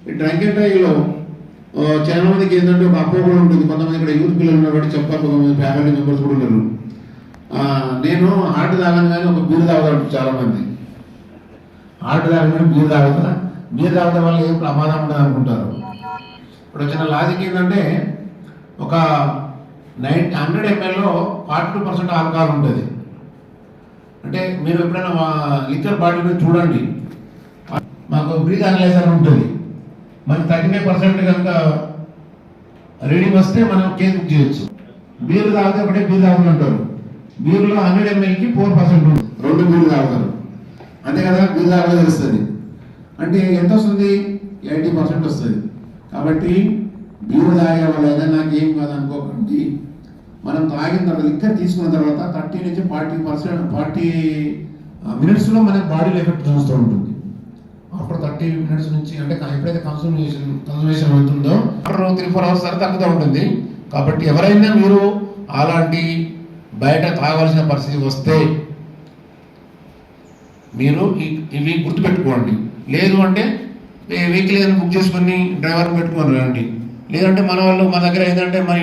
ఈ drunk and డ్రైవ్లో చాలా మందికి ఏంటంటే ఒక అపోహ కూడా ఉంటుంది. కొంతమంది ఇక్కడ యూత్ పిల్లలు ఉన్నారు కాబట్టి చెప్పాలి, కొంతమంది ఫ్యాకల్టీ మెంబర్స్ కూడా ఉన్నారు. నేను హార్ట్ తాగాను కానీ ఒక బీరు తాగుతాడు చాలామంది. హార్ట్ తాగని బీరు తాగుతా, బీరు తాగడం వల్ల ఏం ప్రమాదం ఉండదు అనుకుంటారు. ఇప్పుడు వచ్చిన లాజిక్ ఏంటంటే ఒక 100 ml 42% ఆల్కహాల్ ఉంటుంది. అంటే మీరు ఎప్పుడైనా లిక్కర్ బాటిల్ చూడండి, మాకు బ్రీత్ అనలైజర్ ఉంటుంది. మనకి 35% కనుక రీడింగ్ వస్తే మనం కేసు బుక్ చేయొచ్చు. బీరు తాగితే ఒకటే బీరు తాగుతుంటారు. బీరులో 100 mlకి 4% ఉంటుంది. 2 బీర్లు తాగుతారు అంతే కదా, బీరు తాగా తెలుస్తుంది. అంటే ఎంత వస్తుంది? 80% వస్తుంది. కాబట్టి బీరు తాగే వాళ్ళైనా నాకేం కాదు అనుకోకండి. మనం తాగిన తర్వాత లిక్కర్ తీసుకున్న తర్వాత 30 నుంచి 40 మినిట్స్లో మన బాడీలో ఎఫెక్ట్ చూస్తూ ఉంటుంది. ఆఫ్టర్ 30 మినిట్స్ నుంచి అంటే ఎప్పుడైతే కన్సూమేషన్ అవుతుందో ఆఫ్టర్ 3-4 అవర్స్ తర్వాత తగ్గుతూ ఉంటుంది. కాబట్టి ఎవరైనా మీరు అలాంటి బయట తాగవలసిన పరిస్థితి వస్తే మీరు ఇవి గుర్తుపెట్టుకోండి. లేదు అంటే వెహికల్ ఏదైనా బుక్ చేసుకొని డ్రైవర్ని పెట్టుకొని రండి. లేదంటే మన దగ్గర ఏంటంటే మరి